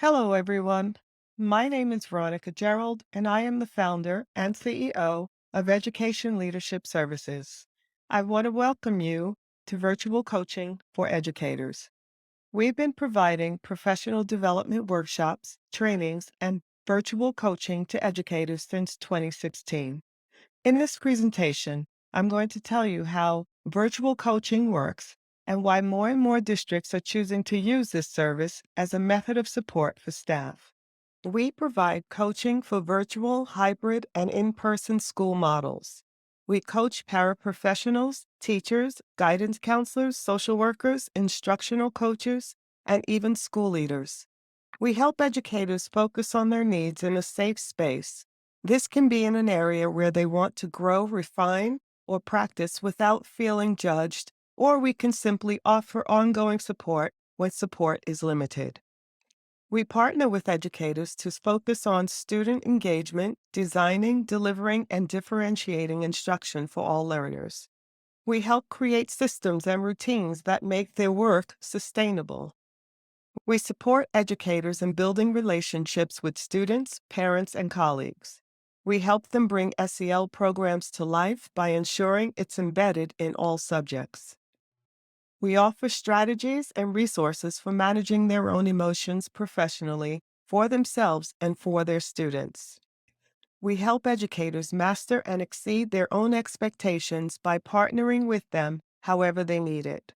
Hello, everyone. My name is Veronica Gerald, and I am the founder and CEO of Education Leadership Services. I want to welcome you to Virtual Coaching for Educators. We've been providing professional development workshops, trainings, and virtual coaching to educators since 2016. In this presentation, I'm going to tell you how virtual coaching works and why more and more districts are choosing to use this service as a method of support for staff. We provide coaching for virtual, hybrid, and in-person school models. We coach paraprofessionals, teachers, guidance counselors, social workers, instructional coaches, and even school leaders. We help educators focus on their needs in a safe space. This can be in an area where they want to grow, refine, or practice without feeling judged, or we can simply offer ongoing support when support is limited. We partner with educators to focus on student engagement, designing, delivering, and differentiating instruction for all learners. We help create systems and routines that make their work sustainable. We support educators in building relationships with students, parents, and colleagues. We help them bring SEL programs to life by ensuring it's embedded in all subjects. We offer strategies and resources for managing their own emotions professionally, for themselves, and for their students. We help educators master and exceed their own expectations by partnering with them however they need it.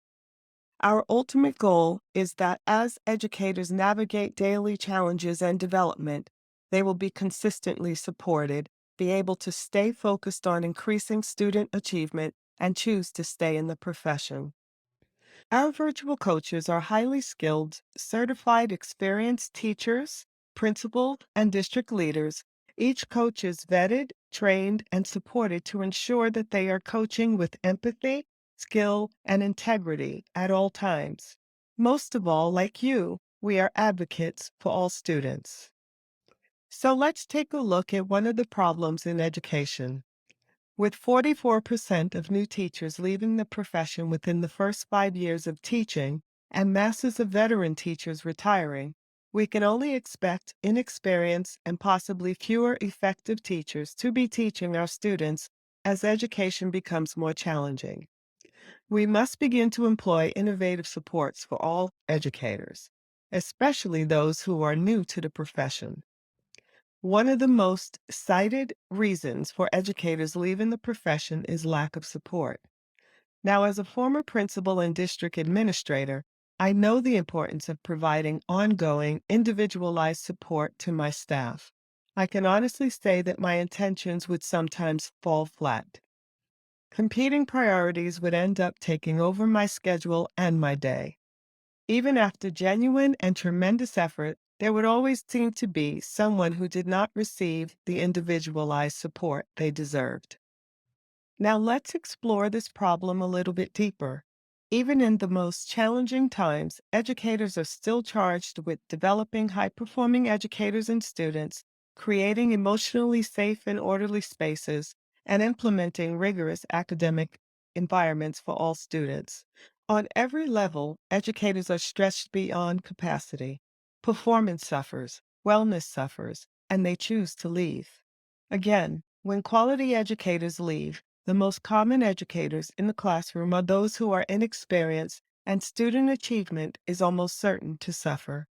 Our ultimate goal is that as educators navigate daily challenges and development, they will be consistently supported, be able to stay focused on increasing student achievement, and choose to stay in the profession. Our virtual coaches are highly skilled, certified, experienced teachers, principals, and district leaders. Each coach is vetted, trained, and supported to ensure that they are coaching with empathy, skill, and integrity at all times. Most of all, like you, we are advocates for all students. So let's take a look at one of the problems in education. With 44% of new teachers leaving the profession within the first 5 years of teaching and masses of veteran teachers retiring, we can only expect inexperienced and possibly fewer effective teachers to be teaching our students as education becomes more challenging. We must begin to employ innovative supports for all educators, especially those who are new to the profession. One of the most cited reasons for educators leaving the profession is lack of support. Now, as a former principal and district administrator, I know the importance of providing ongoing, individualized support to my staff. I can honestly say that my intentions would sometimes fall flat. Competing priorities would end up taking over my schedule and my day. Even after genuine and tremendous effort, there would always seem to be someone who did not receive the individualized support they deserved. Now let's explore this problem a little bit deeper. Even in the most challenging times, educators are still charged with developing high-performing educators and students, creating emotionally safe and orderly spaces, and implementing rigorous academic environments for all students. On every level, educators are stretched beyond capacity. Performance suffers, wellness suffers, and they choose to leave. Again, when quality educators leave, the most common educators in the classroom are those who are inexperienced, and student achievement is almost certain to suffer.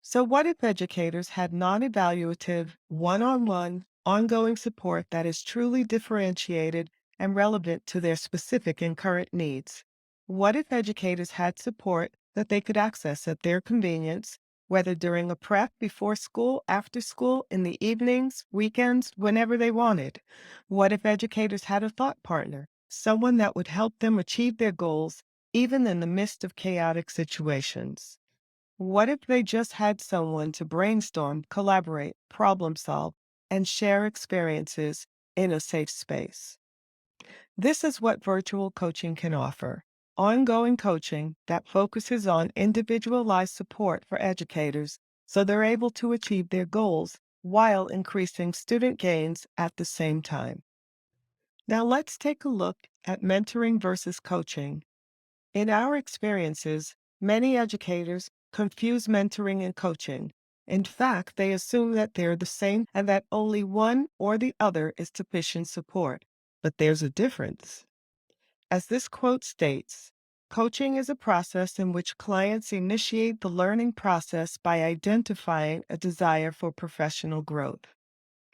So, what if educators had non evaluative, one on one, ongoing support that is truly differentiated and relevant to their specific and current needs? What if educators had support that they could access at their convenience, whether during a prep, before school, after school, in the evenings, weekends, whenever they wanted? What if educators had a thought partner, someone that would help them achieve their goals, even in the midst of chaotic situations? What if they just had someone to brainstorm, collaborate, problem solve, and share experiences in a safe space? This is what virtual coaching can offer. Ongoing coaching that focuses on individualized support for educators so they're able to achieve their goals while increasing student gains at the same time. Now let's take a look at mentoring versus coaching. In our experiences, many educators confuse mentoring and coaching. In fact, they assume that they're the same and that only one or the other is sufficient support. But there's a difference. As this quote states, coaching is a process in which clients initiate the learning process by identifying a desire for professional growth.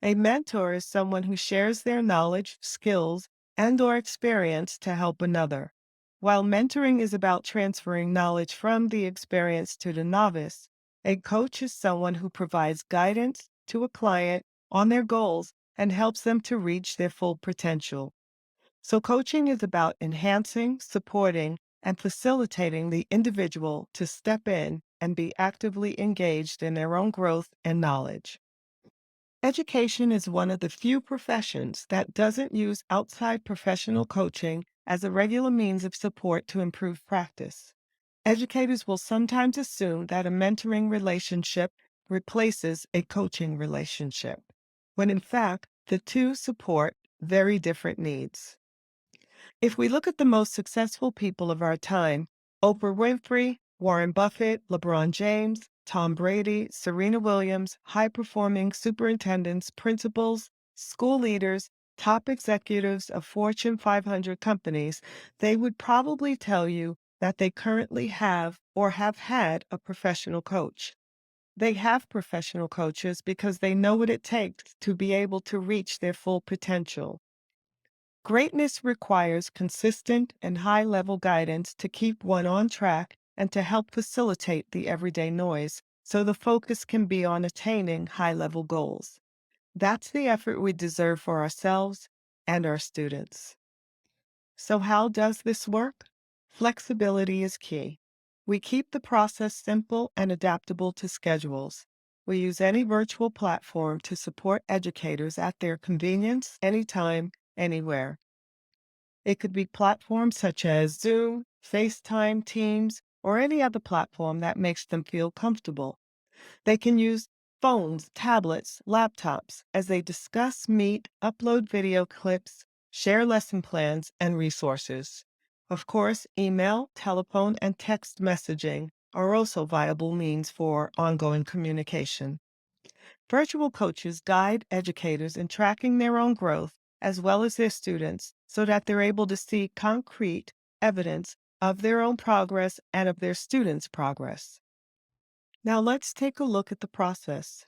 A mentor is someone who shares their knowledge, skills, and/or experience to help another. While mentoring is about transferring knowledge from the experienced to the novice, a coach is someone who provides guidance to a client on their goals and helps them to reach their full potential. So, coaching is about enhancing, supporting, and facilitating the individual to step in and be actively engaged in their own growth and knowledge. Education is one of the few professions that doesn't use outside professional coaching as a regular means of support to improve practice. Educators will sometimes assume that a mentoring relationship replaces a coaching relationship, when in fact, the two support very different needs. If we look at the most successful people of our time, Oprah Winfrey, Warren Buffett, LeBron James, Tom Brady, Serena Williams, high-performing superintendents, principals, school leaders, top executives of Fortune 500 companies, they would probably tell you that they currently have or have had a professional coach. They have professional coaches because they know what it takes to be able to reach their full potential. Greatness requires consistent and high-level guidance to keep one on track and to help facilitate the everyday noise so the focus can be on attaining high-level goals. That's the effort we deserve for ourselves and our students. So how does this work? Flexibility is key. We keep the process simple and adaptable to schedules. We use any virtual platform to support educators at their convenience, anytime, anywhere. It could be platforms such as Zoom, FaceTime, Teams, or any other platform that makes them feel comfortable. They can use phones, tablets, laptops as they discuss, meet, upload video clips, share lesson plans, and resources. Of course, email, telephone, and text messaging are also viable means for ongoing communication. Virtual coaches guide educators in tracking their own growth as well as their students so that they're able to see concrete evidence of their own progress and of their students' progress. Now let's take a look at the process.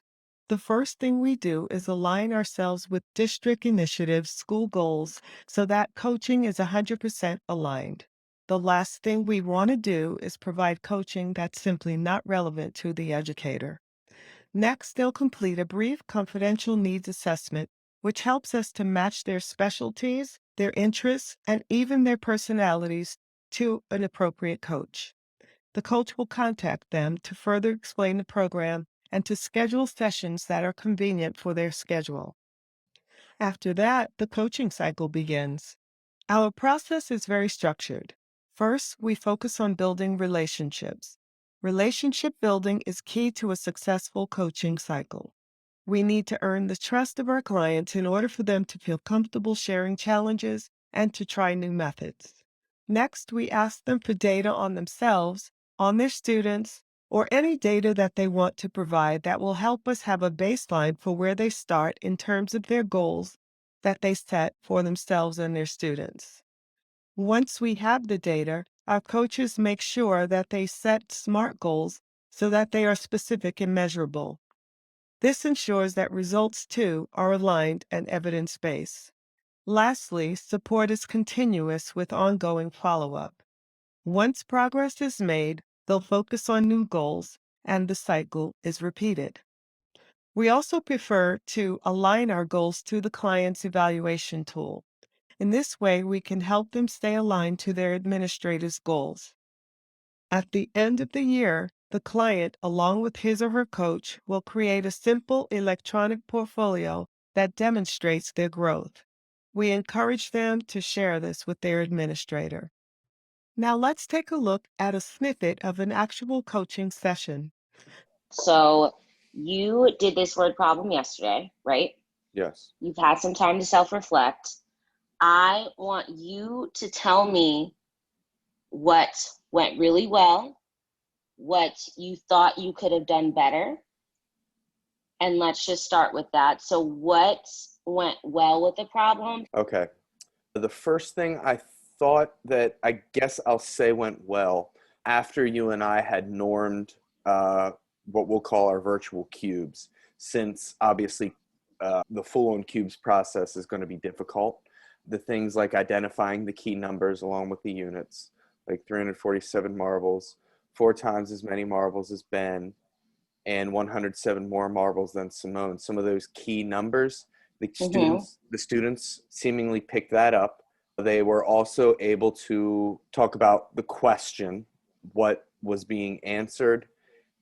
The first thing we do is align ourselves with district initiatives, school goals, so that coaching is 100% aligned. The last thing we want to do is provide coaching that's simply not relevant to the educator. Next, they'll complete a brief confidential needs assessment, which helps us to match their specialties, their interests, and even their personalities to an appropriate coach. The coach will contact them to further explain the program and to schedule sessions that are convenient for their schedule. After that, the coaching cycle begins. Our process is very structured. First, we focus on building relationships. Relationship building is key to a successful coaching cycle. We need to earn the trust of our clients in order for them to feel comfortable sharing challenges and to try new methods. Next, we ask them for data on themselves, on their students, or any data that they want to provide that will help us have a baseline for where they start in terms of their goals that they set for themselves and their students. Once we have the data, our coaches make sure that they set SMART goals so that they are specific and measurable. This ensures that results, too, are aligned and evidence-based. Lastly, support is continuous with ongoing follow-up. Once progress is made, they'll focus on new goals, and the cycle is repeated. We also prefer to align our goals to the client's evaluation tool. In this way, we can help them stay aligned to their administrator's goals. At the end of the year, the client, along with his or her coach, will create a simple electronic portfolio that demonstrates their growth. We encourage them to share this with their administrator. Now let's take a look at a snippet of an actual coaching session. So you did this word problem yesterday, right? Yes. You've had some time to self-reflect. I want you to tell me what went really well, what you thought you could have done better. And let's just start with that. So, what went well with the problem? Okay. The first thing I thought that I guess I'll say went well after you and I had normed uh, what we'll call our virtual cubes, since obviously the full on cubes process is going to be difficult. The things like identifying the key numbers along with the units, like 347 marbles, four times as many marbles as Ben, and 107 more marbles than Simone. Some of those key numbers, Mm-hmm. the students seemingly picked that up. They were also able to talk about the question, what was being answered,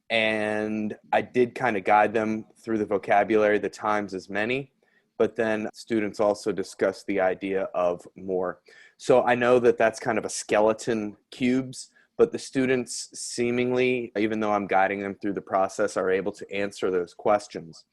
and I did kind of guide them through the vocabulary, the times as many, but then students also discussed the idea of more. So I know that that's kind of a skeleton cubes, but the students seemingly, even though I'm guiding them through the process, are able to answer those questions.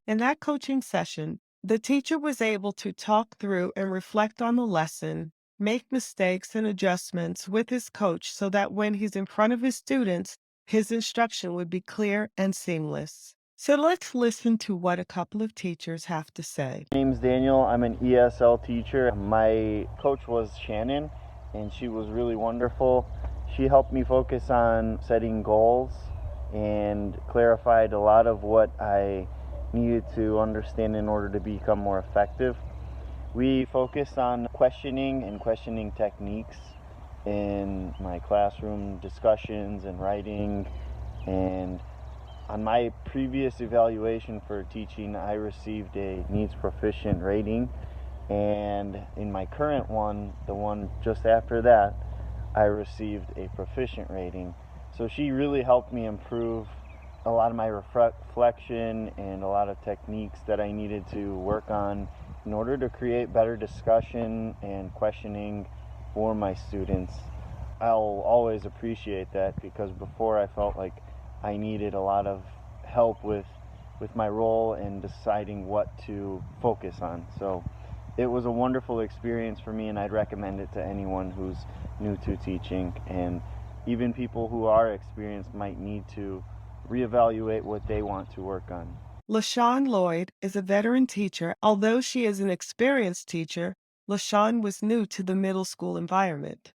In that coaching session, the teacher was able to talk through and reflect on the lesson, make mistakes and adjustments with his coach so that when he's in front of his students, his instruction would be clear and seamless. So let's listen to what a couple of teachers have to say. My name's Daniel. I'm an ESL teacher. My coach was Shannon, and she was really wonderful. She helped me focus on setting goals and clarified a lot of what I needed to understand in order to become more effective. We focused on questioning and questioning techniques in my classroom discussions and writing. And on my previous evaluation for teaching, I received a needs proficient rating. And in my current one, the one just after that, I received a proficient rating. So she really helped me improve a lot of my reflection and a lot of techniques that I needed to work on in order to create better discussion and questioning for my students. I'll always appreciate that because before I felt like I needed a lot of help with my role and deciding what to focus on. So it was a wonderful experience for me, and I'd recommend it to anyone who's new to teaching, and even people who are experienced might need to reevaluate what they want to work on. LaShawn Lloyd is a veteran teacher. Although she is an experienced teacher, LaShawn was new to the middle school environment.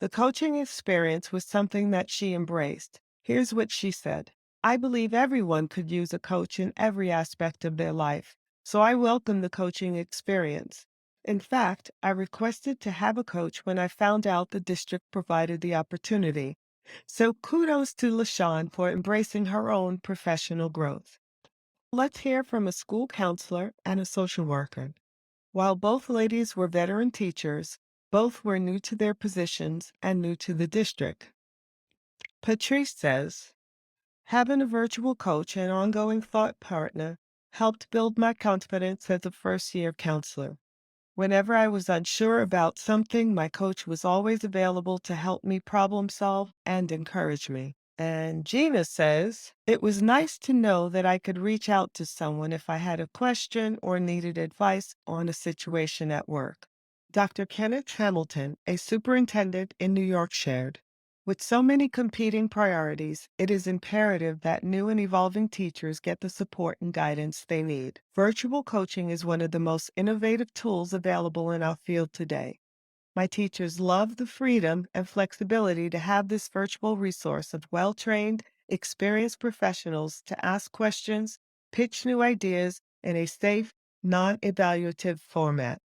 The coaching experience was something that she embraced. Here's what she said. I believe everyone could use a coach in every aspect of their life, so I welcome the coaching experience. In fact, I requested to have a coach when I found out the district provided the opportunity. So kudos to LaShawn for embracing her own professional growth. Let's hear from a school counselor and a social worker. While both ladies were veteran teachers, both were new to their positions and new to the district. Patrice says, having a virtual coach and ongoing thought partner helped build my confidence as a first year counselor. Whenever I was unsure about something, my coach was always available to help me problem solve and encourage me. And Gina says, it was nice to know that I could reach out to someone if I had a question or needed advice on a situation at work. Dr. Kenneth Hamilton, a superintendent in New York, shared, with so many competing priorities, it is imperative that new and evolving teachers get the support and guidance they need. Virtual coaching is one of the most innovative tools available in our field today. My teachers love the freedom and flexibility to have this virtual resource of well-trained, experienced professionals to ask questions, pitch new ideas in a safe, non-evaluative format.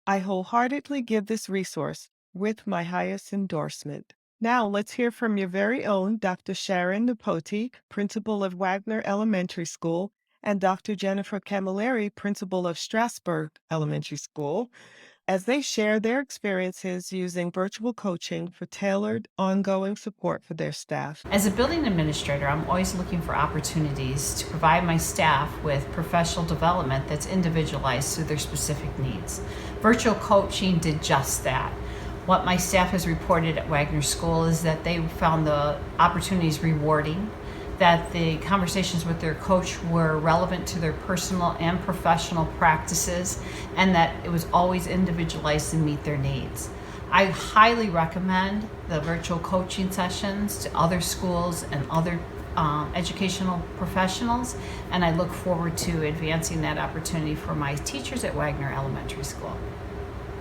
I wholeheartedly give this resource with my highest endorsement. Now let's hear from your very own Dr. Sharon Napoti, principal of Wagner Elementary School, and Dr. Jennifer Camilleri, principal of Strasburg Elementary School, as they share their experiences using virtual coaching for tailored, ongoing support for their staff. As a building administrator, I'm always looking for opportunities to provide my staff with professional development that's individualized to their specific needs. Virtual coaching did just that. What my staff has reported at Wagner School is that they found the opportunities rewarding, that the conversations with their coach were relevant to their personal and professional practices, and that it was always individualized to meet their needs. I highly recommend the virtual coaching sessions to other schools and other educational professionals, and I look forward to advancing that opportunity for my teachers at Wagner Elementary School.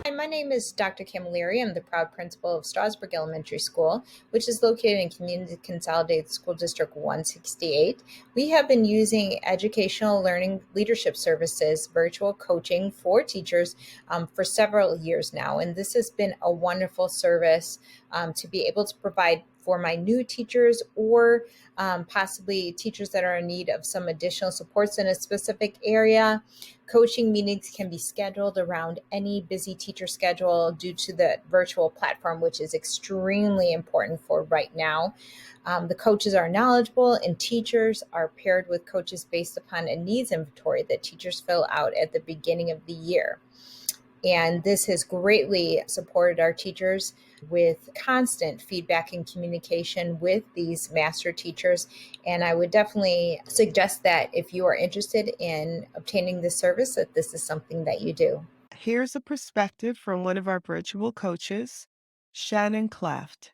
Hi, my name is Dr. Kim Leary. I'm the proud principal of Strasburg Elementary School, which is located in Community Consolidated School District 168. We have been using educational learning leadership services, virtual coaching for teachers for several years now. And this has been a wonderful service to be able to provide for my new teachers or possibly teachers that are in need of some additional supports in a specific area. Coaching meetings can be scheduled around any busy teacher schedule due to the virtual platform, which is extremely important for right now. The coaches are knowledgeable, and teachers are paired with coaches based upon a needs inventory that teachers fill out at the beginning of the year. And this has greatly supported our teachers with constant feedback and communication with these master teachers. And I would definitely suggest that if you are interested in obtaining this service, that this is something that you do. Here's a perspective from one of our virtual coaches, Shannon Claft.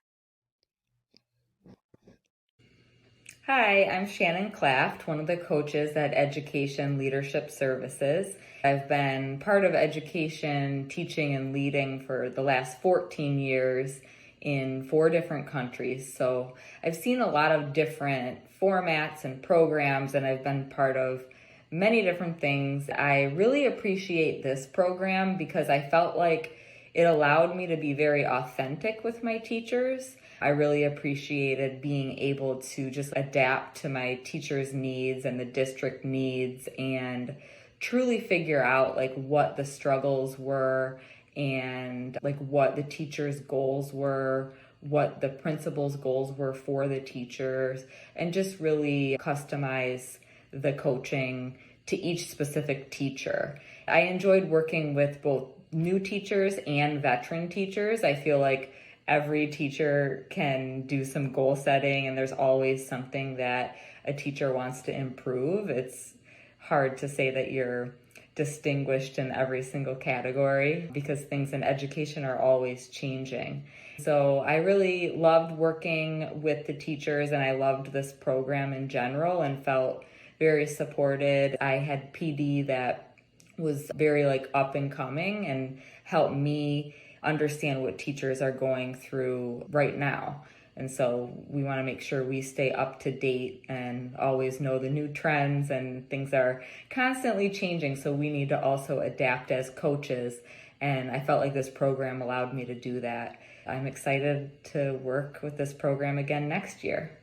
Hi, I'm Shannon Claft, one of the coaches at Education Leadership Services. I've been part of education, teaching, and leading for the last 14 years in 4 different countries. So I've seen a lot of different formats and programs, and I've been part of many different things. I really appreciate this program because I felt like it allowed me to be very authentic with my teachers. I really appreciated being able to just adapt to my teachers' needs and the district needs and truly figure out like what the struggles were and like what the teachers' goals were, what the principal's goals were for the teachers, and just really customize the coaching to each specific teacher. I enjoyed working with both new teachers and veteran teachers. I feel like every teacher can do some goal setting, and there's always something that a teacher wants to improve. It's hard to say that you're distinguished in every single category because things in education are always changing. So I really loved working with the teachers, and I loved this program in general and felt very supported. I had PD that was very like up and coming and helped me understand what teachers are going through right now. And so we want to make sure we stay up to date and always know the new trends, and things are constantly changing. So we need to also adapt as coaches. And I felt like this program allowed me to do that. I'm excited to work with this program again next year.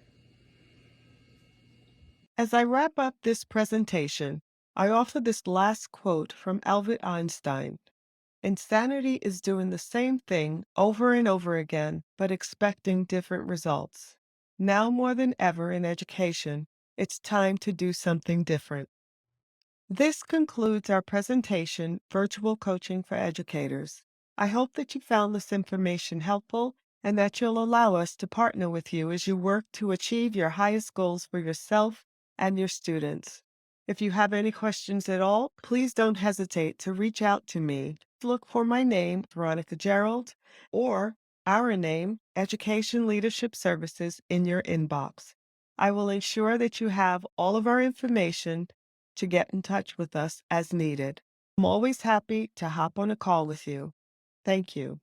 As I wrap up this presentation, I offer this last quote from Albert Einstein. Insanity is doing the same thing over and over again, but expecting different results. Now more than ever in education, it's time to do something different. This concludes our presentation, Virtual Coaching for Educators. I hope that you found this information helpful and that you'll allow us to partner with you as you work to achieve your highest goals for yourself and your students. If you have any questions at all, please don't hesitate to reach out to me. Look for my name, Veronica Gerald, or our name, Education Leadership Services, in your inbox. I will ensure that you have all of our information to get in touch with us as needed. I'm always happy to hop on a call with you. Thank you.